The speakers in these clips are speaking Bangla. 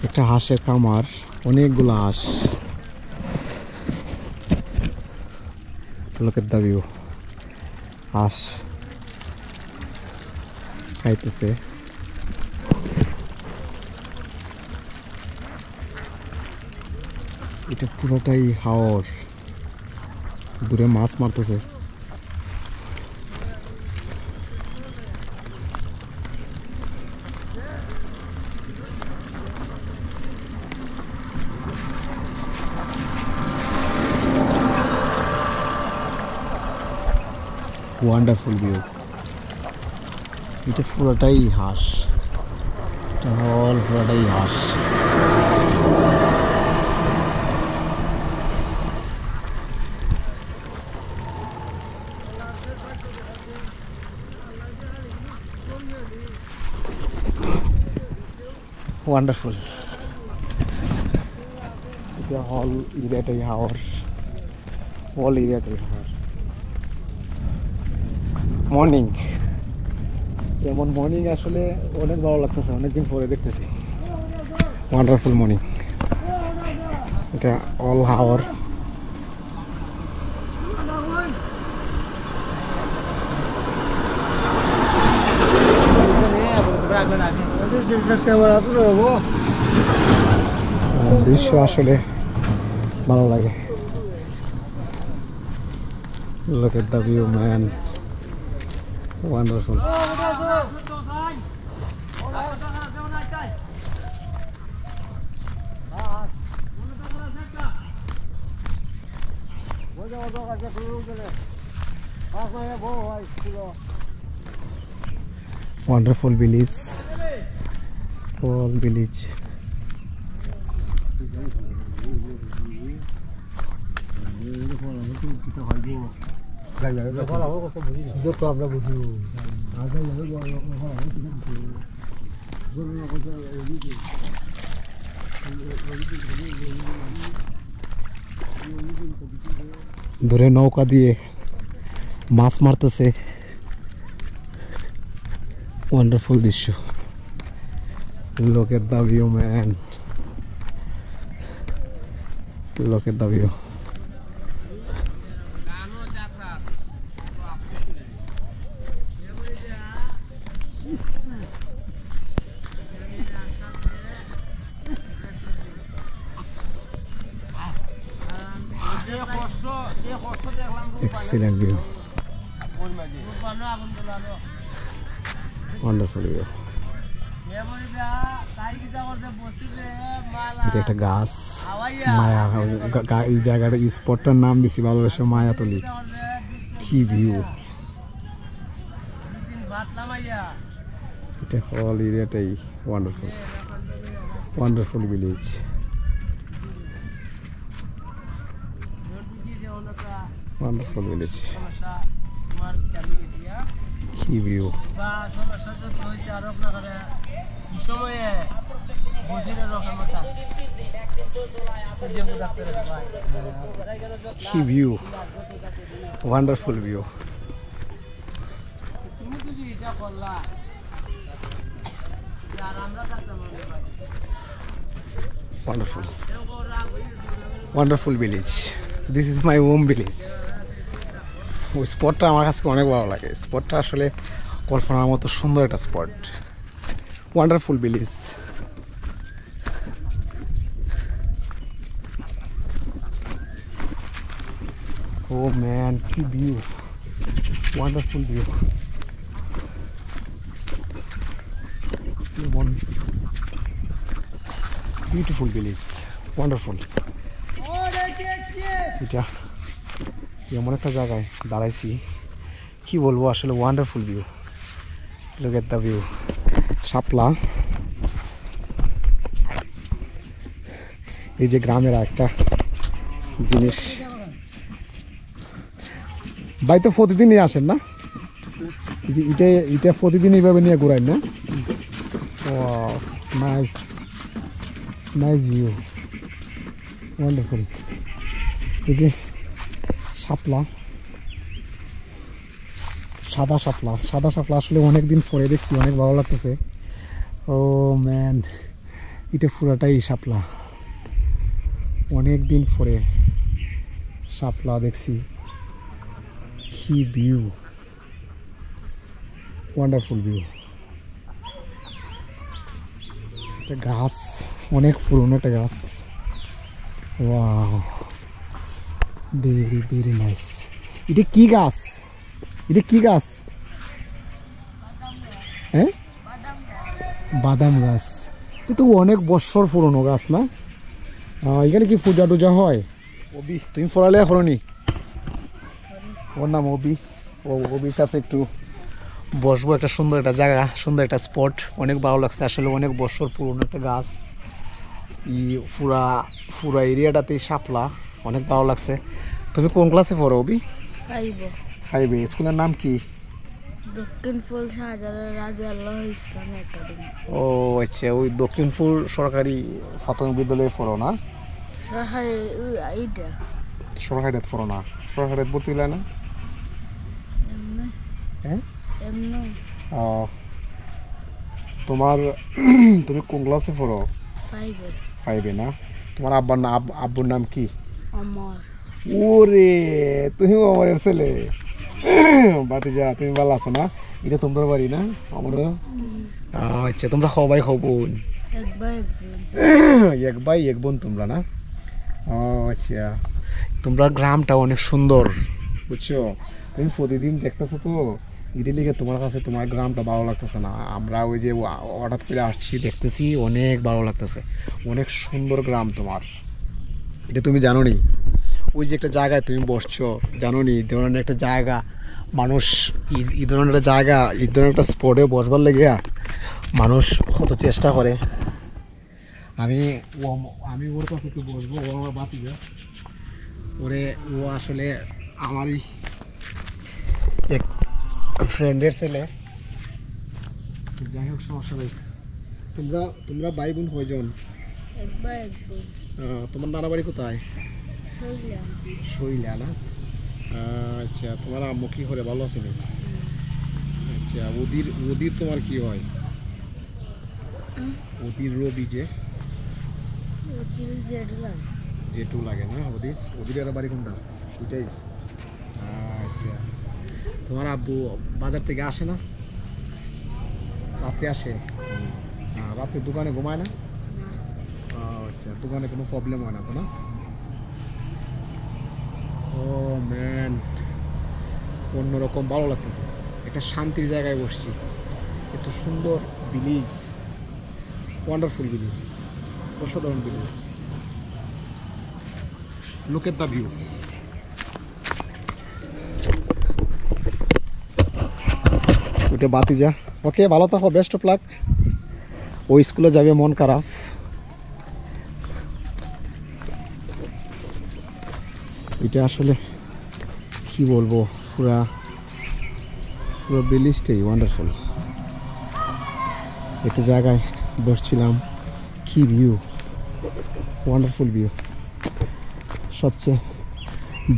একটা হাঁসের খামার, অনেকগুলো হাঁস। লোকের দাবিও হাঁস খাইতেছে। এটা পুরোটাই হাওর, দূরে মাছ মারতেছে। Wonderful view. এটা পুরোটাই হাঁস, এটা হল পুরোটাই হাঁস। ওয়ান্ডারফুল। এটা হল এরিয়াটাই হাওর, হল এরিয়াটাই হাওর। মর্নিং, এমন মর্নিং আসলে অনেক ভালো লাগতেছে, অনেকদিন পরে দেখতেছি। Wonderful morning. এটা অল হাওর। দৃশ্য আসলে ভালো লাগে। Look at the view, man. Wonderful. Wonderful village. Whole village. দূরে নৌকা দিয়ে মাছ মারতেছে। ওয়ান্ডারফুল দৃশ্য। Look at the view, man. Look at the view. Excellent view. Wonderful view. এটা একটা গাছ, মায়া। এই জায়গাটা, এই স্পটটার নাম দিছি ভালোবাসা মায়াতলি। কি ভিউ! এটা হল এরিয়াটাই wonderful. Wonderful village. Wonderful village. কি ভিউ! কি view! Wonderful view. Wonderful. Wonderful village. This is my home village. ওই স্পটটা আমার কাছে অনেক ভালো লাগে। স্পটটা আসলে কল্পনার মতো সুন্দর একটা spot. Wonderful village. Oh man, কি view! Wonderful view. Beautiful village, wonderful. এটা এমন একটা জায়গায় দাঁড়াইছি, কি বলবো আসলে। Wonderful view. Look at the view. শাপলা। এই যে গ্রামের একটা জিনিস। ভাই তো প্রতিদিনই আসেন না? এটা প্রতিদিন এইভাবে নিয়ে ঘুরাই না? Nice, nice view, wonderful. এই যে শাপলা, সাদা শাপলা। সাদা শাপলা আসলে অনেকদিন পরে দেখছি, অনেক ভালো লাগতেছে। ও ম্যান, এটা পুরাটাই শাপলা, অনেক দিন পরে শাপলা দেখছি। কি ভিউ, ওয়ান্ডারফুল ভিউ। একটা গাছ, অনেক পুরনো একটা গাছ। Wow, very very nice. এটা কি গাছ? এটা কি গাছ? হ্যাঁ, বাদাম গাছ। কিন্তু অনেক বছর পুরনো গাছ না? এখানে কি পূজা টুজা হয়? অবি, তুমি পড়ালেখা করনি? ওর নাম অবি। অবির কাছে একটু বসবো, একটা সুন্দর একটা জায়গা, সুন্দর একটা স্পট, অনেক ভালো লাগছে আসলে। অনেক বছর পুরনো একটা গাছ, পুরা এরিয়াটাতেই শাপলা, অনেক ভালো লাগছে। তুমি কোন ক্লাসে পড়ো অবি? 5-এ। স্কুলের নাম কি? দক্ষিণপুর শাহজালাল রাজি আল্লাহ ইসলাম একাডেমি। ও আচ্ছা, ওই দক্ষিণপুর সরকারি প্রাথমিক বিদ্যালয়ে পড়ো না? সরকারি পড়ো না? সরকারি ভর্তি হলে না? হ্যাঁ, তোমার তুমি কোন ক্লাসে পড়ো? 5-এ না? তোমার আব্বুর নাম কি? অমর। ওরে, তুমি অমরের ছেলে। বাতিজা, তুমি ভালো আছো না? এটা তোমার বাড়ি না আমার? আচ্ছা, তোমরা সবাই বোন? এক ভাই এক বোন তোমরা না? আচ্ছা, তোমরা গ্রামটা অনেক সুন্দর, বুঝছো? তুমি প্রতিদিন দেখতেছো তো, এটা লিখে তোমার কাছে তোমার গ্রামটা ভালো লাগতেছে না? আমরা ওই যে হঠাৎ করে আসছি, দেখতেছি অনেক ভালো লাগতেছে, অনেক সুন্দর গ্রাম তোমার। এটা তুমি জানো নি? ওই যে একটা জায়গায় তুমি বসছো, জানো নি? এই ধরনের একটা জায়গা, মানুষ এই ধরনের একটা জায়গা, এই ধরনের একটা স্পটে বসবার লেগে মানুষ কত চেষ্টা করে। আমি ওর কাছে একটু বসবো, ও আমার বাতিজা। ও আসলে আমারই এক ফ্রেন্ডের ছেলে। যাই হোক, সমস্যা নেই। তোমরা ভাই বোন কয়জন? তোমার নানা বাড়ি কোথায়? শৈলা না? আচ্ছা, তোমার আম্মু কি করে, ভালো আছে? আচ্ছা, ওদির তোমার কি হয়? ওদির রবি যে জেঠু লাগে না? ওদির বাড়ি কোনটা? এটাই। আচ্ছা, তোমার আব্বু বাজার থেকে আসে না? রাত্রে আসে? রাত্রে দোকানে ঘুমায় না? আচ্ছা, দোকানে কোনো প্রবলেম হয় না তো না? ও ম্যান, অন্যরকম ভালো লাগতেছে, একটা শান্তির জায়গায় বসছি। এত সুন্দর ভিলেজ, ওয়ান্ডারফুল ভিলেজ, অসাধারণ village. Look at the view. ওইটা বাতিজা। ওকে, ভালো থাকো, বেস্ট অফ লাক। ওই স্কুলে যাবে, মন খারাপ। এটা আসলে কি বলবো, পুরো ভিলেজটাই ওয়ান্ডারফুল। একটা জায়গায় বসছিলাম, কি ভিউ, ওয়ান্ডারফুল ভিউ। সবচেয়ে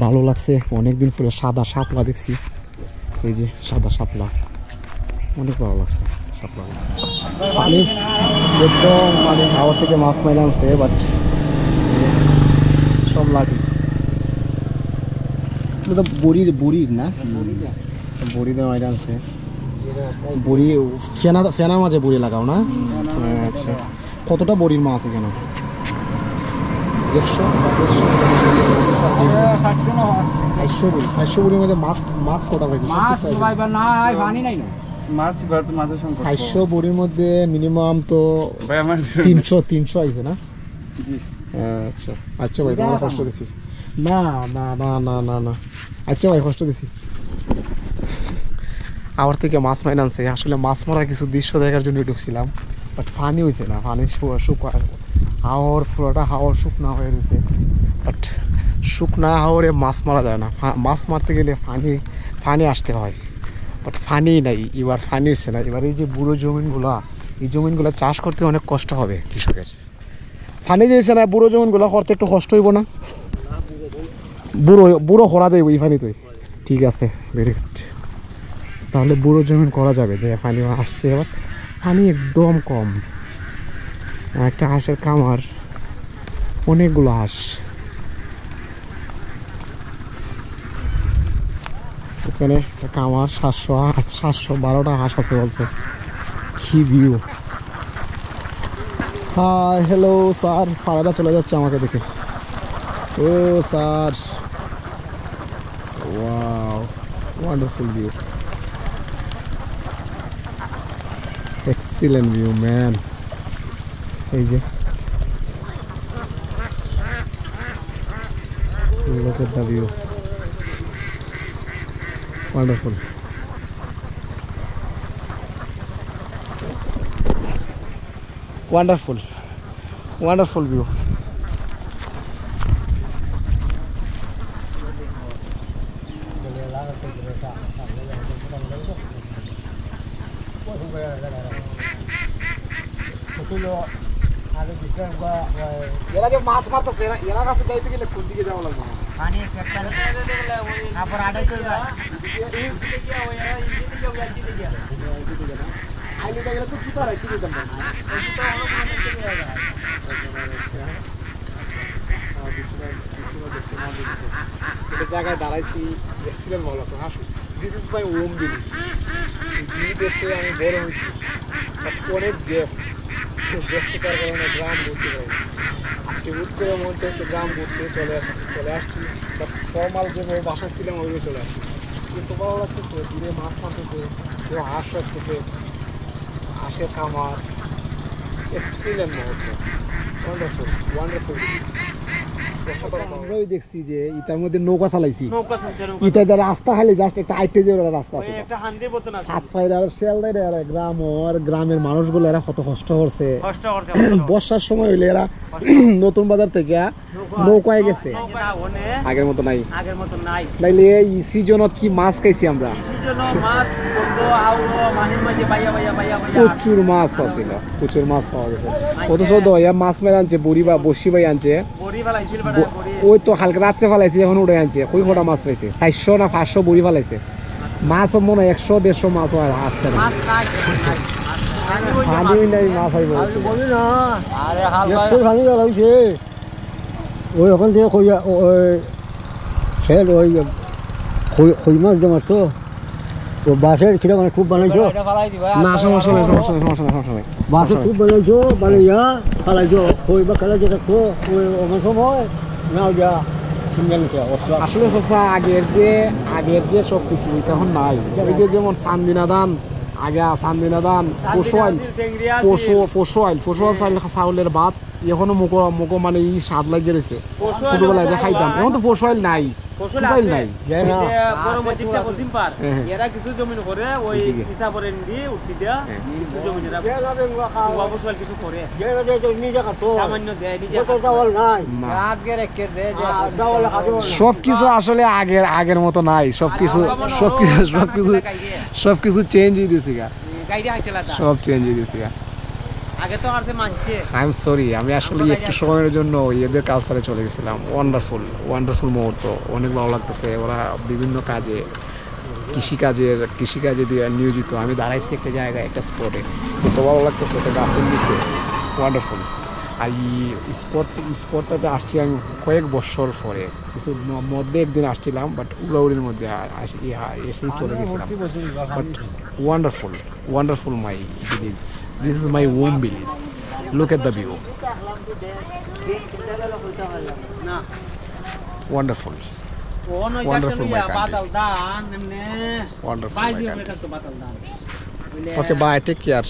ভালো লাগছে, অনেকদিন পরে সাদা শাপলা দেখছি। এই যে সাদা শাপলা, অনেক ভালো লাগছে শাপলা। পানি একদম, মানে হাওয়া থেকে মাছ মাইলে আনছে, বাট সব লাগে। এটা তো বড়ির না? বড়ি দেওয়া মাইলে আনছে। বড়ি ফেনার মাঝে বড়ি লাগাও না? আচ্ছা, কতটা বড়ির মাছ এখানে? 400 বড়ির মধ্যে মাছ কটা পাইছে? 400 বড়ির মধ্যে মিনিমাম তো 300 আইছে না? আচ্ছা আচ্ছা ভাই, তোমার কষ্ট দিছি। না না না না না না, আচ্ছা ভাই, কষ্ট দিছি। আমার থেকে মাছ মাইন আনছে। আসলে মাছ মারা কিছু দৃশ্য দেখার জন্য ঢুকছিলাম, বাট ফানি হয়েছে না। ফানি হাওয়ার পুরোটা হাওয়ার শুকনা হয়ে রয়েছে, বাট শুকনা হাওয়ারে মাছ মারা যায় না। মাছ মারতে গেলে ফানি আসতে হয়, বাট ফানি নাই এবার, ফানি হচ্ছে না এবার। এই যে বুড়ো জমিনগুলা, এই জমিনগুলো চাষ করতে অনেক কষ্ট হবে কৃষকের। ফানি দিয়েছে না, বুড়ো জমিনগুলো করতে একটু কষ্ট হইব না? বুড়ো করা যাইব এই ফানিতে? ঠিক আছে, ভেরি গুড। তাহলে বুড়ো জমিন করা যাবে, যে পানি আসছে। এবার পানি একদম কম, একটা হাঁসের খামার, অনেকগুলো হাঁস। এখানে একটা খামার, 712টা হাঁস আছে বলছে। কি ভিউ! High, hello sir. স্যারেরা চলে যাচ্ছে আমাকে দেখে। Oh sir, wow, wonderful view, excellent view man. এই যে look at the view, wonderful, wonderful, wonderful view. এরা যে মাছ মারতেছে, এরা কাছে যাইতে গেলে কোন দিকে যাওয়া লাগবে? পানি একটা তারপর আড়াই তো আইলিটা গেলে তো কি পারে, কি দিতাম না। একটা জায়গায় দাঁড়াইছি, এক্সিলেন্ট ভালো লাগতো। হাসু, দিস ইজ মাই ওম বিলি। দেখতে আমি বড় হয়েছি, অনেক ব্যস্ততার কারণে গ্রাম ঘুরতে পারি। আজকে হুট করে মন চাইছে গ্রাম ঘুরতে চলে আসছি। বাট ফর্মাল যেভাবে বাসায় ছিলাম ওইভাবে চলে আসছি। কিন্তু ভালো লাগতেছে, দূরে মাছ মারতেছে, কেউ হাঁস রাখতেছে, হাঁসের খামার, এক্সিলেন্ট মুহূর্ত, ওয়ান্ডারফুল, ওয়ান্ডারফুল। আমরাই দেখছি যে ইটার মধ্যে নৌকা চালাইছি, ইটা যারা রাস্তা খালি জাস্ট একটা আইটে যে রাস্তা আছে, একটা হান্দির মতন আছে। ফাস্ট ফাইডার শেলদার আর গ্রামের মানুষগুলো এরা কত কষ্ট করছে। বর্ষার সময় হইলে এরা নতুন বাজার থেকে নৌকায় গেছে, আগের মতো নাই, নাইলে এই সিজনত কি মাছ খাইছি আমরা, প্রচুর মাছ আছিল, প্রচুর মাছ পাওয়া গেছে। অথচ দয়া মাছ মেরে আনছে, বড়ি বা বসি ভাই আনছে, ওই তো হালকা রাত্রে ফেলাইছে, এখন উঠে আনছে। কই ফোটা মাছ পাইছে, 400 না 500 বড়ি ফেলাইছে। মাছ মনে হয় 100-150 মাছ আসছে না, পানি নাই, মাছ আইব বলি না। আরে হালকা পানি জ্বালাইছে ওই ওখান থেকে কই মাছ দিয়ে মারতো। ও বাসের কিরা মানে খুব বানাইছো না, সমস্যা নাই, সমস্যা নাই, সমস্যা নাই, সমস্যা নাই। বাসে খুব বানাইছো, বানাইয়া ফালাইছো কই বা খেলা যেটা তো ওই অনেক সময় নাও যা আসলে চাচা আগের যে সব কিছু তখন নাই। এই যে যেমন চান্দিনাদান, আগে চান্দিনাদান, চাউলের ভাত, এখনো মুখো মানে ই স্বাদ লাগিয়ে রয়েছে। ছোটবেলায় যে খাইতাম, এখন তো ফসল নাই, নাই। এরা কিছু জমি করে ওই হিসাব করে নিয়ে উঠতে দেয়া কিছু জমি ফসল কিছু করে সামান্য দেয় নিজে। সবকিছু আসলে আগের মতো নাই, সবকিছু চেঞ্জ হয়ে দিয়েছে, সব চেঞ্জ হয়ে দিয়েছে। আগে তো আর মানছে। আই এম সরি, আমি আসলে একটু সময়ের জন্য এদের কালচারে চলে গেছিলাম। ওয়ান্ডারফুল মুহূর্ত, অনেক ভালো লাগতেছে। ওরা বিভিন্ন কাজে, কৃষিকাজে নিয়োজিত। আমি দাঁড়াইছি একটা জায়গায়, একটা স্পটে, কত ভালো লাগতেছে, একটা গাছের নিচে, ওয়ান্ডারফুল। আর এই স্পটটাতে আসছি আমি কয়েক বছর পরে, কিছু মধ্যে একদিন আসছিলাম, বাট উড়াউড়ির মধ্যে এসেই চলে গেছিলাম। But wonderful my village, this is my home village. Look at the view, wonderful, wonderful my country, wonderful my country. Okay, bye, take care.